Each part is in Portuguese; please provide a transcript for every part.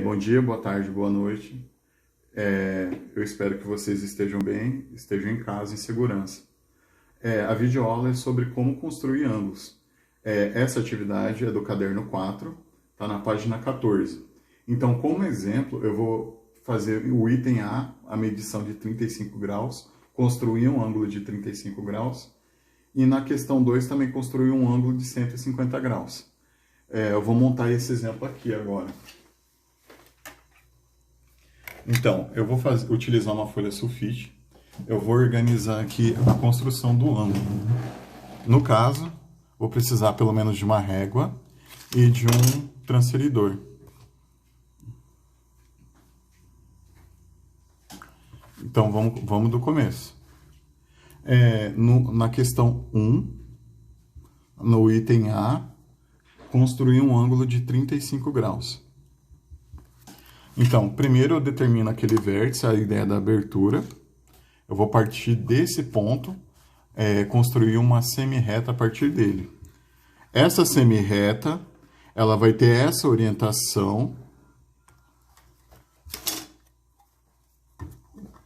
Bom dia, boa tarde, boa noite. Eu espero que vocês estejam bem, estejam em casa em segurança. A videoaula é sobre como construir ângulos. Essa atividade é do caderno 4, está na página 14. Então, como exemplo, eu vou fazer o item a medição de 35 graus, construir um ângulo de 35 graus, e na questão 2 também construir um ângulo de 150 graus. Eu vou montar esse exemplo aqui agora. Então, eu vou utilizar uma folha sulfite. Eu vou organizar aqui a construção do ângulo. No caso, vou precisar pelo menos de uma régua e de um transferidor. Então, vamos do começo. Na questão 1, no item A, construir um ângulo de 35 graus. Então, primeiro eu determino aquele vértice, a ideia da abertura. Eu vou partir desse ponto, construir uma semi-reta a partir dele. Essa semi-reta, ela vai ter essa orientação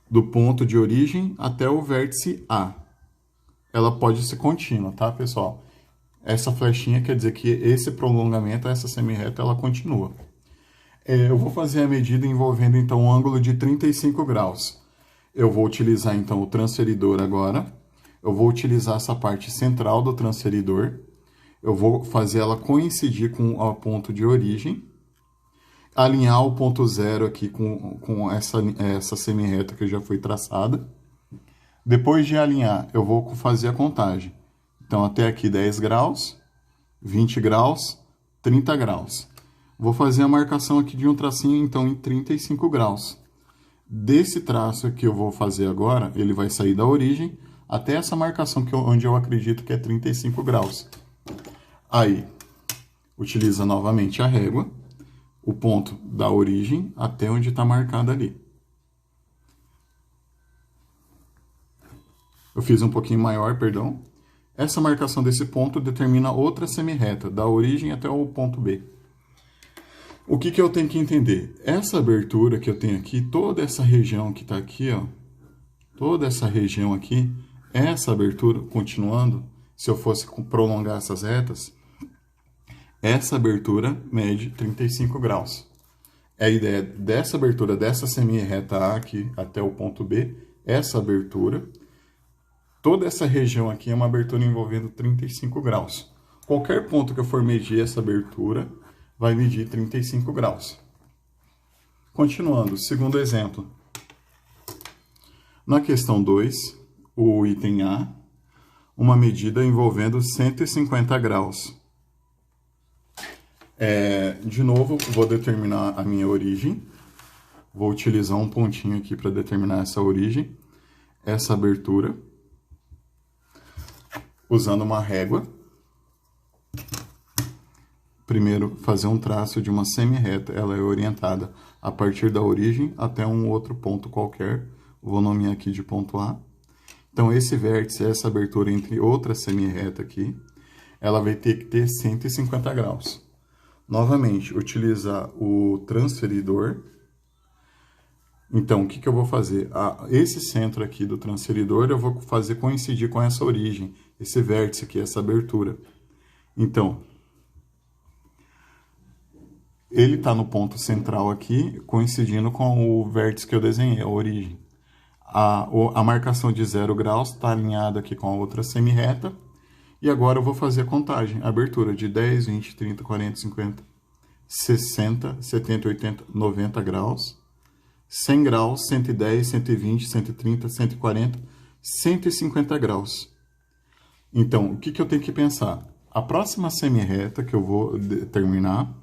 do ponto de origem até o vértice A. Ela pode ser contínua, tá, pessoal? Essa flechinha quer dizer que esse prolongamento, essa semi-reta, ela continua. Eu vou fazer a medida envolvendo, então, um ângulo de 35 graus. Eu vou utilizar, então, o transferidor agora. Eu vou utilizar essa parte central do transferidor. Eu vou fazer ela coincidir com o ponto de origem. Alinhar o ponto zero aqui com essa semi-reta que já foi traçada. Depois de alinhar, eu vou fazer a contagem. Então, até aqui 10 graus, 20 graus, 30 graus. Vou fazer a marcação aqui de um tracinho, então, em 35 graus. Desse traço que eu vou fazer agora, ele vai sair da origem até essa marcação onde eu acredito que é 35 graus. Aí, utiliza novamente a régua, o ponto da origem até onde está marcado ali. Eu fiz um pouquinho maior, perdão. Essa marcação desse ponto determina outra semi-reta, da origem até o ponto B. O que eu tenho que entender? Essa abertura que eu tenho aqui, toda essa região que está aqui, ó, toda essa região aqui, essa abertura, continuando, se eu fosse prolongar essas retas, essa abertura mede 35 graus. A ideia dessa abertura, dessa semi-reta A aqui até o ponto B, essa abertura, toda essa região aqui é uma abertura envolvendo 35 graus. Qualquer ponto que eu for medir essa abertura, vai medir 35 graus. Continuando, segundo exemplo. Na questão 2, o item A, uma medida envolvendo 150 graus. De novo, vou determinar a minha origem. Vou utilizar um pontinho aqui para determinar essa origem, essa abertura, usando uma régua. Primeiro, fazer um traço de uma semi-reta. Ela é orientada a partir da origem até um outro ponto qualquer. Vou nomear aqui de ponto A. Então, esse vértice, essa abertura entre outra semi-reta aqui, ela vai ter que ter 150 graus. Novamente, utilizar o transferidor. Então, o que eu vou fazer? Esse centro aqui do transferidor, eu vou fazer coincidir com essa origem, esse vértice aqui, essa abertura. Então, ele está no ponto central aqui, coincidindo com o vértice que eu desenhei, a origem. A marcação de 0 graus está alinhada aqui com a outra semi-reta. E agora eu vou fazer a contagem. Abertura de 10, 20, 30, 40, 50, 60, 70, 80, 90 graus. 100 graus, 110, 120, 130, 140, 150 graus. Então, o que eu tenho que pensar? A próxima semi-reta que eu vou determinar,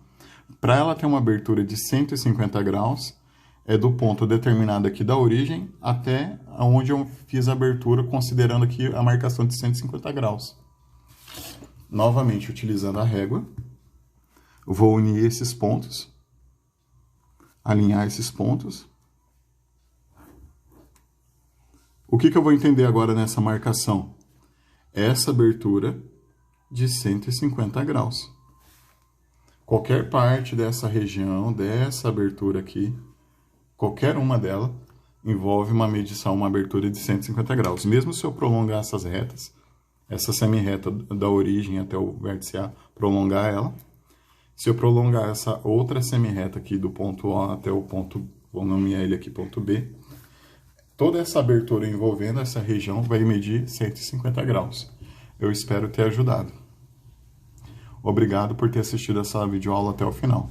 para ela ter uma abertura de 150 graus, é do ponto determinado aqui da origem até onde eu fiz a abertura, considerando aqui a marcação de 150 graus. Novamente, utilizando a régua, vou unir esses pontos, alinhar esses pontos. O que eu vou entender agora nessa marcação? Essa abertura de 150 graus. Qualquer parte dessa região, dessa abertura aqui, qualquer uma delas, envolve uma medição, uma abertura de 150 graus. Mesmo se eu prolongar essas retas, essa semi-reta da origem até o vértice A, prolongar ela, se eu prolongar essa outra semi-reta aqui do ponto A até o ponto, vou nomear ele aqui ponto B, toda essa abertura envolvendo essa região vai medir 150 graus. Eu espero ter ajudado. Obrigado por ter assistido essa videoaula até o final.